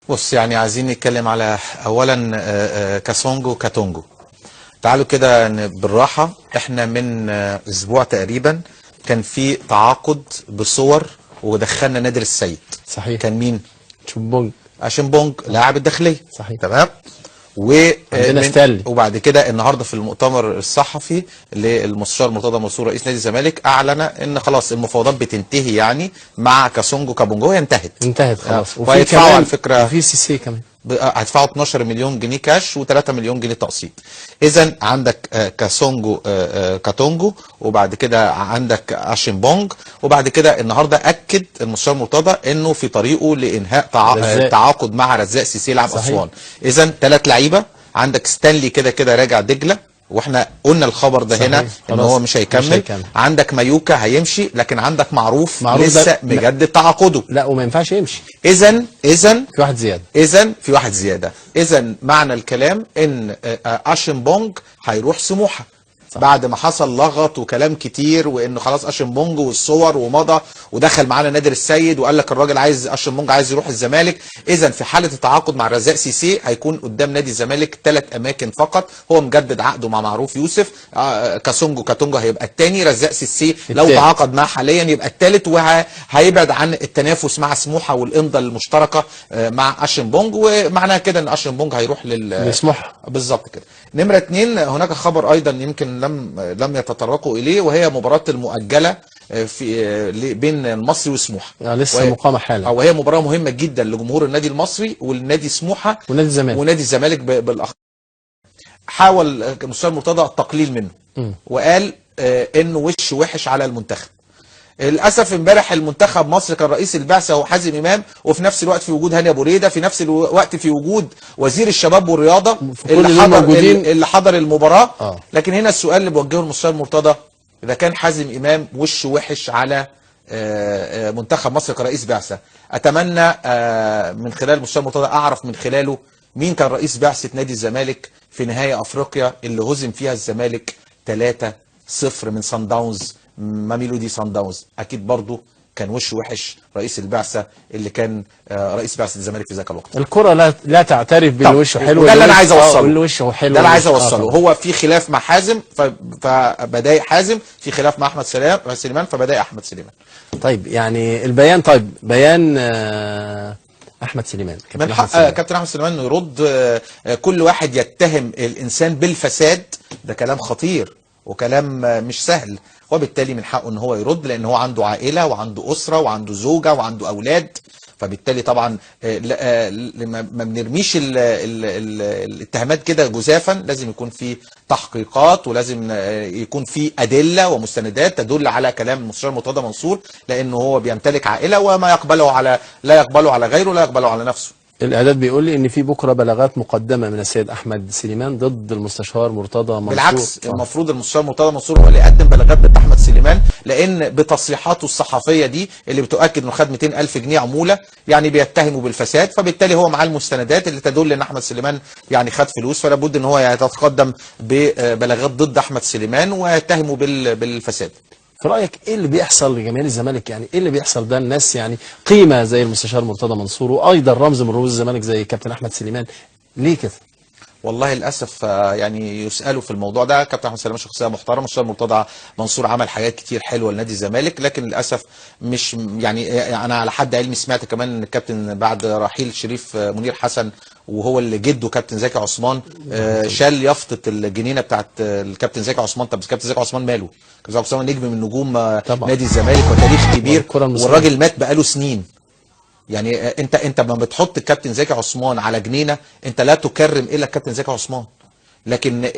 بص، يعني عايزين نتكلم على اولا كاسونجو كاتونجو. تعالوا كده بالراحة. احنا من اسبوع تقريبا كان في تعاقد بصور ودخلنا نادر السيد. صحيح. كان مين؟ تشوبونج. اشمبونج لاعب الداخلية. صحيح. تمام. عندنا ستانلي. وبعد كده النهارده في المؤتمر الصحفي للمستشار مرتضى منصور رئيس نادي الزمالك اعلن ان خلاص المفاوضات بتنتهي، يعني مع كاسونجو كابونجو هي انتهت خلاص. وهيدفعوا على فكره، وفي سي كمان هيدفعوا 12 مليون جنيه كاش و3 مليون جنيه تقسيط. اذا عندك كاسونجو كاتونجو، وبعد كده عندك اشمبونج، وبعد كده النهارده اكد المستشار مرتضى انه في طريقه لانهاء تعاقد مع رزاق سيسي لاعب اسوان. اذا 3 لعيبه. عندك ستانلي كده كده راجع دجله، واحنا قلنا الخبر ده صحيح. هنا ان هو مش هيكمل. عندك مايوكا هيمشي، لكن عندك معروف لسه مجدد تعاقده. لا، وما ينفعش يمشي. اذا في واحد زياده. اذا معنى الكلام ان اشمبونج هيروح سموحه بعد ما حصل لغط وكلام كتير، وانه خلاص اشمبونج والصور ومضى ودخل معانا نادر السيد وقال لك الراجل عايز اشمبونج عايز يروح الزمالك. اذا في حاله التعاقد مع رزاق سيسي هيكون قدام نادي الزمالك 3 اماكن فقط. هو مجدد عقده مع معروف يوسف. كاسونجو كاتونجو هيبقى الثاني. رزاق سيسي لو تعاقد معاه حاليا يبقى الثالث، وهيبعد عن التنافس مع سموحه والامضاء المشتركه مع اشمبونج. ومعناها كده ان اشمبونج هيروح لسموحه بالظبط كده. نمره 2، هناك خبر ايضا يمكن لم يتطرقوا اليه، وهي مباراه المؤجله في بين المصري وسموحه. لسه مقامه حالا. وهي مباراه مهمه جدا لجمهور النادي المصري والنادي سموحه ونادي الزمالك بالاخص. حاول المستشار مرتضى التقليل منه وقال انه وش وحش على المنتخب. للاسف امبارح المنتخب مصر كان رئيس البعثه هو حازم امام، وفي نفس الوقت في وجود هاني ابو ريده، في نفس الوقت في وجود وزير الشباب والرياضه اللي حضر المباراه. لكن هنا السؤال اللي بوجهه المستشار مرتضى، اذا كان حازم امام وش وحش على منتخب مصر كرئيس بعثه، اتمنى من خلال المستشار مرتضى اعرف من خلاله مين كان رئيس بعثه نادي الزمالك في نهائي افريقيا اللي هزم فيها الزمالك 3-0 من صن داونز، ماميلودي صن داونز. اكيد برضو كان وش وحش رئيس البعثه اللي كان رئيس بعثه الزمالك في ذاك الوقت. الكره لا تعترف باللي وشه حلو. ده اللي انا عايز اوصله. اللي وشه حلو ده اللي عايز اوصله. هو في خلاف مع حازم فبدايق حازم، في خلاف مع احمد سليمان فبدايق احمد سليمان. طيب يعني البيان، بيان احمد سليمان. من حق كابتن احمد سليمان انه يرد. كل واحد يتهم الانسان بالفساد ده كلام خطير وكلام مش سهل، وبالتالي من حقه ان هو يرد، لان هو عنده عائله وعنده اسره وعنده زوجه وعنده اولاد. فبالتالي طبعا ما بنرميش الاتهامات كده جزافا. لازم يكون في تحقيقات، ولازم يكون في ادله ومستندات تدل على كلام المستشار مرتضى منصور، لانه هو بيمتلك عائله، وما يقبله لا يقبله على غيره، لا يقبله على نفسه. الاعداد بيقول لي ان في بكره بلاغات مقدمه من السيد احمد سليمان ضد المستشار مرتضى منصور. بالعكس، المفروض المستشار مرتضى منصور هو اللي يقدم بلاغات ضد احمد سليمان، لان بتصريحاته الصحفيه دي اللي بتؤكد انه خد 200,000 جنيه عموله، يعني بيتهمه بالفساد. فبالتالي هو معاه المستندات اللي تدل ان احمد سليمان يعني خد فلوس، فلا بد ان هو يتقدم ببلاغات ضد احمد سليمان ويتهمه بالفساد. في رايك ايه اللي بيحصل لجماهير الزمالك؟ يعني ايه اللي بيحصل ده؟ الناس يعني قيمه زي المستشار مرتضى منصور، وايضا رمز من رموز الزمالك زي كابتن احمد سليمان، ليه كده؟ والله للاسف يعني يسالوا في الموضوع ده. كابتن احمد سليمان شخصيه محترمه، المستشار مرتضى منصور عمل حاجات كتير حلوه لنادي الزمالك، لكن للاسف مش يعني انا على حد علمي سمعت كمان ان الكابتن بعد رحيل شريف منير حسن، وهو اللي جده كابتن زكي عثمان، شال يافطه الجنينه بتاعت الكابتن زكي عثمان. طب الكابتن زكي عثمان ماله؟ كابتن زكي عثمان نجم من نجوم نادي الزمالك وتاريخ كبير، والراجل مات بقاله سنين. يعني انت لما بتحط الكابتن زكي عثمان على جنينه، انت لا تكرم الا الكابتن زكي عثمان. لكن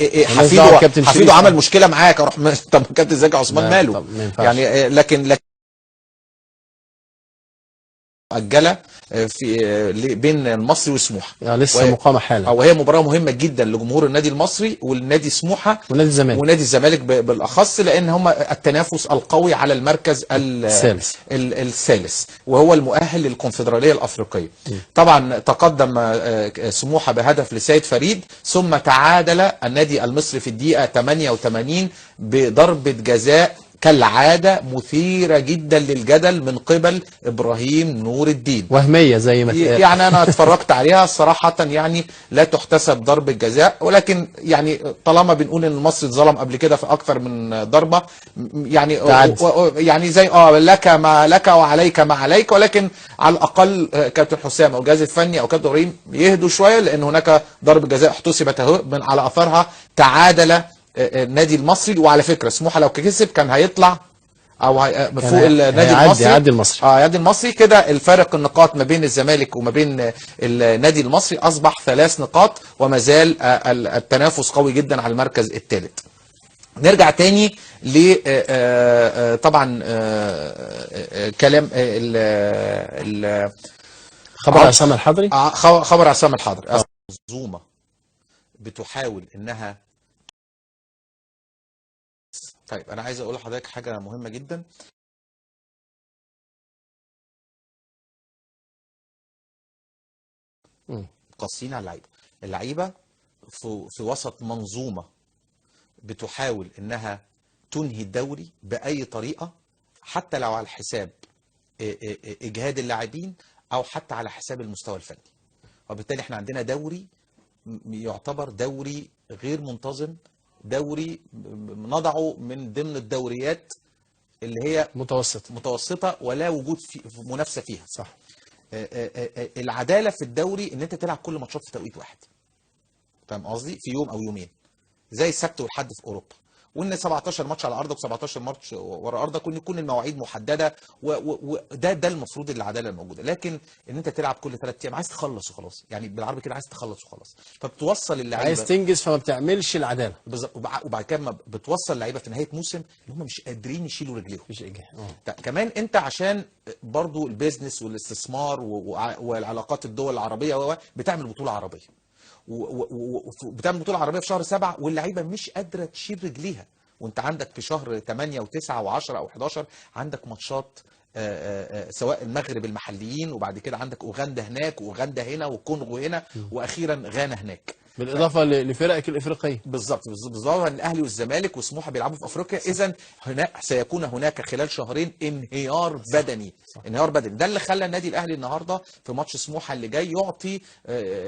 حفيده عمل مشكله معاك، اروح طب الكابتن زكي عثمان ماله؟ يعني لكن مؤجله في بين المصري وسموحه. لسه مقامه حالا. وهي مباراه مهمه جدا لجمهور النادي المصري والنادي سموحه ونادي الزمالك بالاخص، لان هم التنافس القوي على المركز الثالث وهو المؤهل للكونفدراليه الافريقيه. طبعا تقدم سموحه بهدف لسيد فريد، ثم تعادل النادي المصري في الدقيقه 88 بضربه جزاء كالعاده مثيره جدا للجدل من قبل ابراهيم نور الدين، وهميه زي ما يعني انا اتفرجت عليها صراحه، يعني لا تحتسب ضربه جزاء، ولكن يعني طالما بنقول ان المصري اتظلم قبل كده في اكثر من ضربه، يعني يعني زي لك ما لك وعليك ما عليك، ولكن على الاقل كابتن حسام او الجهاز الفني او كابتن ابراهيم يهدوا شويه، لان هناك ضربه جزاء احتسبت اهو، من على اثرها تعادل النادي المصري. وعلى فكره سموحه لو كسب كان هيطلع او فوق النادي المصري، يعدي المصري، يعدي المصري كده. الفارق النقاط ما بين الزمالك وما بين النادي المصري اصبح 3 نقاط، وما زال التنافس قوي جدا على المركز الثالث. نرجع تاني ل طبعا كلام خبر عصام الحضري. خبر عصام الحضري. منظومه بتحاول انها، طيب انا عايز اقول لحضرتك حاجه مهمه جدا. قاسيين على اللعيبه في وسط منظومه بتحاول انها تنهي الدوري باي طريقه، حتى لو على حساب اجهاد اللاعبين او حتى على حساب المستوى الفني. وبالتالي احنا عندنا دوري يعتبر دوري غير منتظم، دوري نضعه من ضمن الدوريات اللي هي متوسطه ولا وجود في منافسه فيها. صح. العداله في الدوري ان انت تلعب كل ماتشات في توقيت واحد، فاهم قصدي، في يوم او يومين زي السبت والحد في اوروبا، وان 17 ماتش على ارضك و17 ماتش ورا ارضك، وان يكون المواعيد محدده، وده المفروض العداله الموجوده. لكن ان انت تلعب كل 3 ايام عايز تخلص وخلاص، يعني بالعربي كده عايز تخلص وخلاص، فبتوصل اللعيبه عايز تنجز فما بتعملش العداله بالظبط. وبعد كده بتوصل اللعيبه في نهايه موسم اللي هم مش قادرين يشيلوا رجليهم، مفيش اجهاد. كمان انت عشان برضو البيزنس والاستثمار والعلاقات الدول العربيه بتعمل بطوله عربيه، وبتعمل بطوله عربيه في شهر 7 واللعيبه مش قادره تشيل رجليها، وانت عندك في شهر 8 و9 و10 او 11 عندك ماتشات سواء المغرب المحليين، وبعد كده عندك اوغندا هناك واوغندا هنا والكونغو هنا، واخيرا غانا هناك، بالاضافه لفرقك الافريقيه. بالظبط الاهلي والزمالك وسموحه بيلعبوا في افريقيا. اذا سيكون هناك خلال شهرين انهيار بدني. انهيار بدني ده اللي خلى النادي الاهلي النهارده في ماتش سموحه اللي جاي يعطي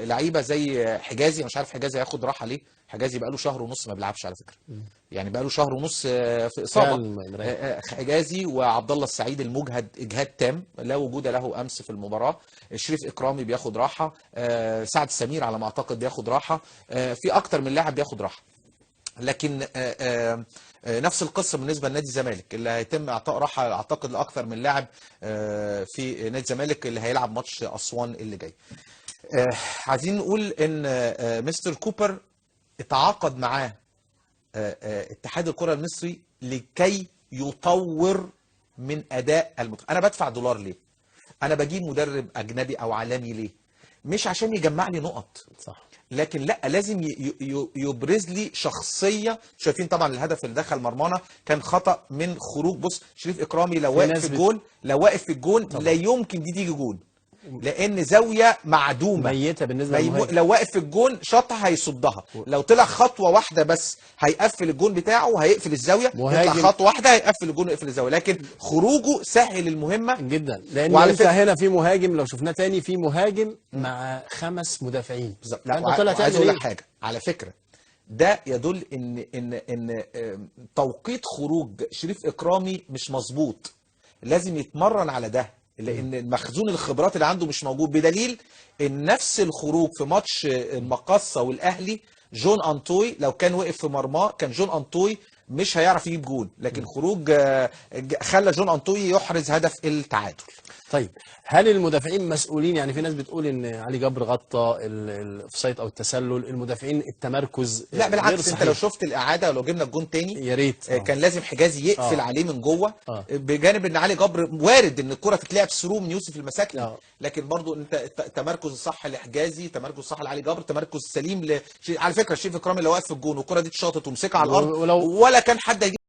لعيبه زي حجازي. مش عارف حجازي هياخد راحه ليه، حجازي بقى له شهر ونص ما بيلعبش على فكره، يعني بقى له شهر ونص في اصابه. حجازي وعبد الله السعيد المجهد اجهاد تام لا وجود له امس في المباراه. شريف اكرامي بياخد راحه، سعد سمير على ما اعتقد بياخد راحه، في اكتر من لاعب بياخد راحه. لكن نفس القصه بالنسبه لنادي الزمالك اللي هيتم اعطاء راحه اعتقد لاكثر من لاعب في نادي الزمالك اللي هيلعب ماتش اسوان اللي جاي. عايزين نقول ان مستر كوبر اتعاقد معاه اتحاد الكره المصري لكي يطور من اداء انا بدفع دولار ليه؟ انا بجيب مدرب اجنبي او عالمي ليه؟ مش عشان يجمع لي نقط، صح، لكن لا، لازم يبرز لي شخصيه. شايفين طبعا الهدف اللي دخل مرمانا كان خطا من خروج. بص شريف اكرامي لو واقف في الجون لا يمكن دي تيجي جون، لان زاويه معدومه ميته بالنسبه للمهاجم. لو واقف في الجون شاطها هيصدها، لو طلع خطوه واحده بس هيقفل الجون بتاعه وهيقفل الزاويه، يطلع خطوه واحده هيقفل الجون ويقفل الزاويه، لكن خروجه سهل المهمه جدا. لان انت هنا في مهاجم، لو شفناه تاني في مهاجم مع 5 مدافعين بالظبط. لا عايز اقول لك حاجه على فكره، ده يدل ان توقيت خروج شريف اكرامي مش مظبوط، لازم يتمرن على ده، لان مخزون الخبرات اللي عنده مش موجود. بدليل ان نفس الخروج في ماتش المقصه والاهلي، جون انطوي لو كان وقف في مرماه كان جون انطوي مش هيعرف يجيب جون، لكن خروج خلى جون انطوي يحرز هدف التعادل. طيب هل المدافعين مسؤولين؟ يعني في ناس بتقول ان علي جبر غطى الاوفسايد او التسلل، المدافعين التمركز لا بالعكس، انت لو شفت الاعاده ولو جبنا الجون تاني يا ريت كان لازم حجازي يقفل عليه من جوه، بجانب ان علي جبر وارد ان الكره تتلعب ثرو من يوسف المساكني، لكن برضو انت التمركز الصح لحجازي، تمركز الصح لعلي جبر، تمركز سليم على فكره شريف اكرامي لو واقف في الجون والكره دي اتشاطت ومسكها على الارض ولا كان حد